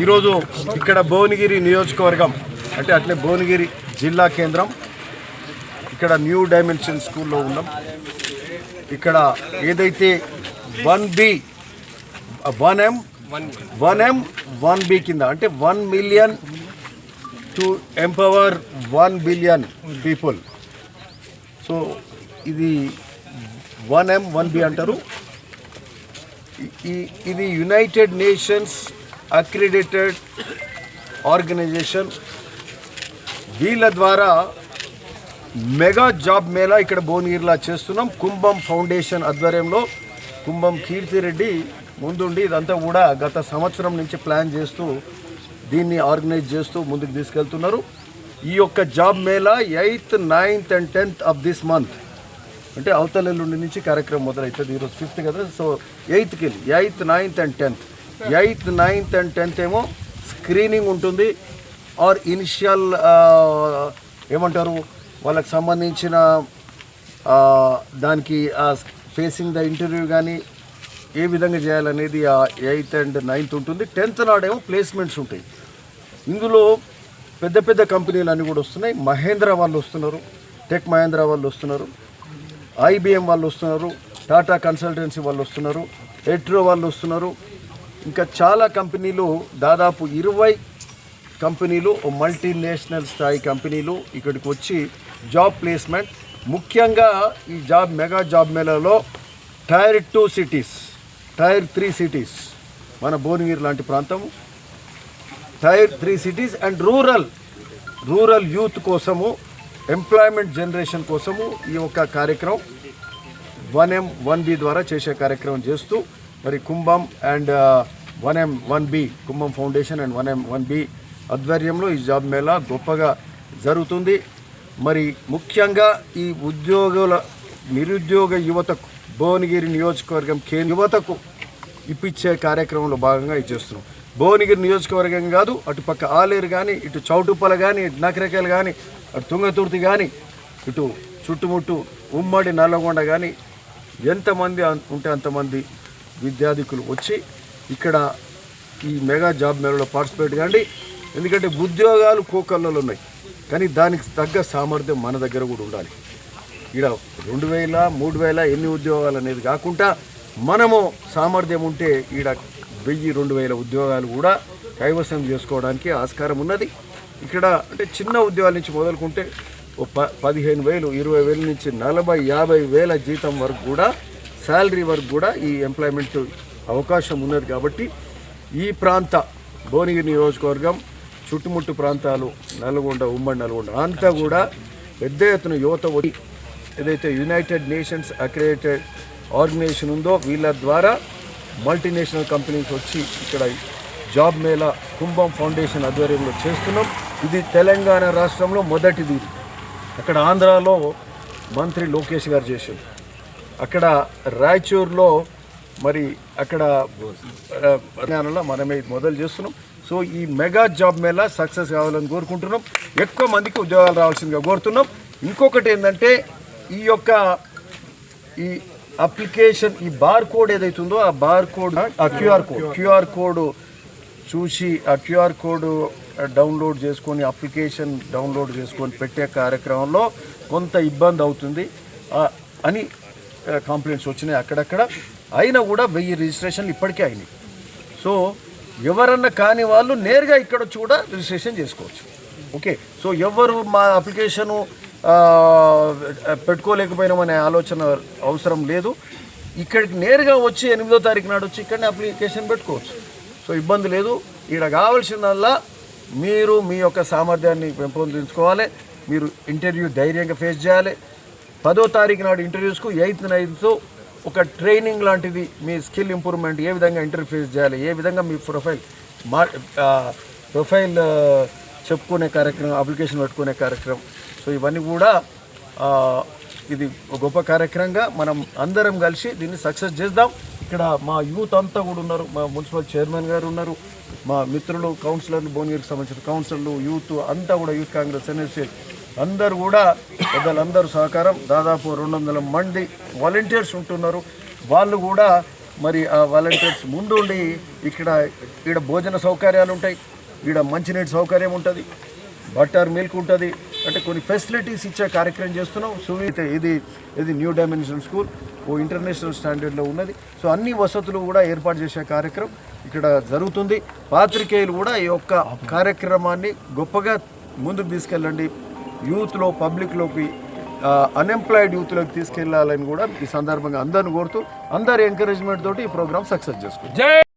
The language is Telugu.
ఈరోజు ఇక్కడ భువనగిరి నియోజకవర్గం అంటే అట్లే భువనగిరి జిల్లా కేంద్రం ఇక్కడ న్యూ డైమెన్షన్ స్కూల్లో ఉన్నాం. ఇక్కడ ఏదైతే 1B 1M కింద అంటే 1 million to empower 1 billion people. So ఇది 1M 1B అంటారు. ఇది యునైటెడ్ నేషన్స్ అక్రిడిటెడ్ ఆర్గనైజేషన్. వీళ్ళ ద్వారా మెగా జాబ్ మేళా ఇక్కడ భువనగిరిలో చేస్తున్నాం. కుంభం ఫౌండేషన్ ఆధ్వర్యంలో కుంభం కీర్తిరెడ్డి ముందుండి ఇదంతా కూడా గత సంవత్సరం నుంచి ప్లాన్ చేస్తూ దీన్ని ఆర్గనైజ్ చేస్తూ ముందుకు తీసుకెళ్తున్నారు. ఈ యొక్క job Mela 8th, 9th and 10th of this month అంటే అవతల ఎల్లుండి నుంచి కార్యక్రమం మొదలవుతుంది. ఈరోజు 5th కదా, so 8th 9th and 10th 8th, 9th and 10th ఏమో స్క్రీనింగ్ ఉంటుంది. ఆర్ ఇనిషియల్ ఏమంటారు వాళ్ళకి సంబంధించిన దానికి ఫేసింగ్ ద ఇంటర్వ్యూ కానీ ఏ విధంగా చేయాలనేది 8th and 9th ఉంటుంది. 10th నాడేమో ప్లేస్మెంట్స్ ఉంటాయి. ఇందులో పెద్ద పెద్ద కంపెనీలు అన్నీ కూడా వస్తున్నాయి. మహేంద్ర వాళ్ళు వస్తున్నారు, టెక్ మహేంద్ర వాళ్ళు వస్తున్నారు, IBM వాళ్ళు వస్తున్నారు, టాటా కన్సల్టెన్సీ వాళ్ళు వస్తున్నారు, ఎట్రో వాళ్ళు వస్తున్నారు. ఇంకా చాలా కంపెనీలు, దాదాపు 20 కంపెనీలు, మల్టీనేషనల్ స్థాయి కంపెనీలు ఇక్కడికి వచ్చి జాబ్ ప్లేస్మెంట్. ముఖ్యంగా ఈ మెగా జాబ్ మేళాలో Tier 2 సిటీస్, Tier 3 సిటీస్, మన భువనగిరి లాంటి ప్రాంతం, Tier 3 cities and rural youth కోసము, ఎంప్లాయ్మెంట్ జనరేషన్ కోసము ఈ యొక్క కార్యక్రమం 1M 1B ద్వారా చేసే కార్యక్రమం చేస్తూ మరి Kumbham and 1M 1B Kumbham foundation and 1M 1B ఆధ్వర్యంలో ఈ జాబ్ మేళా గొప్పగా జరుగుతుంది. మరి ముఖ్యంగా ఈ నిరుద్యోగ యువతకు భువనగిరి నియోజకవర్గం యువతకు ఇప్పించే కార్యక్రమంలో భాగంగా ఇది చేస్తున్నాం. భువనగిరి నియోజకవర్గం కాదు, అటుపక్క ఆలేరు కానీ, ఇటు చౌటుప్పల కానీ, ఇటు నకరకాయలు కానీ, అటు తుంగతుర్తి కానీ, ఇటు చుట్టుముట్టు ఉమ్మడి నల్లగొండ కానీ ఎంతమంది ఉంటే అంతమంది విద్యార్థికులు వచ్చి ఇక్కడ ఈ మెగా జాబ్ మేళలో పార్టిసిపేట్ కాండి. ఎందుకంటే ఉద్యోగాలు కోకళ్ళలో ఉన్నాయి, కానీ దానికి తగ్గ సామర్థ్యం మన దగ్గర కూడా ఉండాలి. ఇక్కడ 2000, 3000 ఎన్ని ఉద్యోగాలు అనేది కాకుండా మనము సామర్థ్యం ఉంటే ఈడ 1000, 2000 ఉద్యోగాలు కూడా కైవసం చేసుకోవడానికి ఆస్కారం ఉన్నది. ఇక్కడ అంటే చిన్న ఉద్యోగాల నుంచి మొదలుకుంటే 15,000, 20,000 నుంచి 40,000, 50,000 జీతం వరకు కూడా, శాలరీ వరకు కూడా ఈ ఎంప్లాయ్మెంట్ అవకాశం ఉన్నది. కాబట్టి ఈ ప్రాంత భువనగిరి నియోజకవర్గం చుట్టుముట్టు ప్రాంతాలు, నల్గొండ, ఉమ్మడి నల్గొండ అంతా కూడా పెద్ద ఎత్తున యువత వచ్చి ఏదైతే యునైటెడ్ నేషన్స్ అక్రిడిటెడ్ ఆర్గనైజేషన్ ఉందో వీళ్ళ ద్వారా మల్టీనేషనల్ కంపెనీస్ వచ్చి ఇక్కడ జాబ్ మేళా కుంభం ఫౌండేషన్ ఆధ్వర్యంలో చేస్తున్నాం. ఇది తెలంగాణ రాష్ట్రంలో మొదటిది. అక్కడ ఆంధ్రాలో మంత్రి లోకేష్ గారు చేశారు, అక్కడ రాయచూరులో, మరి అక్కడ తెలంగాణలో మనమే మొదలు చేస్తున్నాం. సో ఈ మెగా జాబ్ మేళా సక్సెస్ కావాలని కోరుకుంటున్నాం. ఎక్కువ మందికి ఉద్యోగాలు రావాల్సిందిగా కోరుతున్నాం. ఇంకొకటి ఏంటంటే ఈ అప్లికేషన్, ఈ బార్ కోడ్ ఏదైతుందో ఆ బార్ కోడ్, ఆ క్యూఆర్ కోడ్ చూసి ఆ క్యూఆర్ కోడ్ డౌన్లోడ్ చేసుకొని అప్లికేషన్ డౌన్లోడ్ చేసుకొని పెట్టే కార్యక్రమంలో కొంత ఇబ్బంది అవుతుంది అని కంప్లైంట్స్ వచ్చినాయి అక్కడక్కడ. అయినా కూడా 1000 రిజిస్ట్రేషన్లు ఇప్పటికే అయినాయి. సో ఎవరన్నా కాని వాళ్ళు నేరుగా ఇక్కడ వచ్చి కూడా రిజిస్ట్రేషన్ చేసుకోవచ్చు. ఓకే, సో ఎవరు మా అప్లికేషను పెట్టుకోలేకపోయినామనే ఆలోచన అవసరం లేదు. ఇక్కడికి నేరుగా వచ్చి 8వ తారీఖు నాడు వచ్చి ఇక్కడనే అప్లికేషన్ పెట్టుకోవచ్చు. సో ఇబ్బంది లేదు. ఇక్కడ కావాల్సిందల్లా మీరు మీ యొక్క సామర్థ్యాన్ని పెంపొందించుకోవాలి. మీరు ఇంటర్వ్యూ ధైర్యంగా ఫేస్ చేయాలి. 10వ తారీఖు నాడు ఇంటర్వ్యూస్కు 8th, 9th ఒక ట్రైనింగ్ లాంటిది, మీ స్కిల్ ఇంప్రూవ్మెంట్ ఏ విధంగా ఇంటర్ఫేస్ చేయాలి, ఏ విధంగా మీ ప్రొఫైల్ చెప్పుకునే కార్యక్రమం, అప్లికేషన్ పెట్టుకునే కార్యక్రమం. సో ఇవన్నీ కూడా ఇది గొప్ప కార్యక్రమంగా మనం అందరం కలిసి దీన్ని సక్సెస్ చేద్దాం. ఇక్కడ మా యూత్ అంతా కూడా ఉన్నారు, మా మున్సిపల్ చైర్మన్ గారు ఉన్నారు, మా మిత్రులు కౌన్సిలర్లు, భువనగిరికి సంబంధించిన కౌన్సిలర్లు, యూత్ అంతా కూడా, యూత్ కాంగ్రెస్ ఎన్ఎస్సీ అందరూ కూడా, పెద్దలందరూ సహకారం. దాదాపు 200 మంది వాలంటీర్స్ ఉంటున్నారు. వాళ్ళు కూడా మరి ఆ వాలంటీర్స్ ముందుండి ఇక్కడ భోజన సౌకర్యాలు ఉంటాయి, ఇక్కడ మంచినీటి సౌకర్యం ఉంటుంది, బటర్ మిల్క్ ఉంటుంది, అంటే కొన్ని ఫెసిలిటీస్ ఇచ్చే కార్యక్రమం చేస్తున్నాం. సునీత ఇది న్యూ డైమెన్షన్ స్కూల్ ఇంటర్నేషనల్ స్టాండర్డ్లో ఉన్నది. సో అన్ని వసతులు కూడా ఏర్పాటు చేసే కార్యక్రమం ఇక్కడ జరుగుతుంది. పాత్రికేయులు కూడా ఈ యొక్క కార్యక్రమాన్ని గొప్పగా ముందుకు తీసుకెళ్ళండి. యూత్లో పబ్లిక్లోకి అన్ఎంప్లాయిడ్ యూత్లోకి తీసుకెళ్లాలని కూడా ఈ సందర్భంగా అందరిని కోరుతూ అందరి ఎంకరేజ్మెంట్ తోటి ఈ ప్రోగ్రామ్ సక్సెస్ చేసుకుంటాం.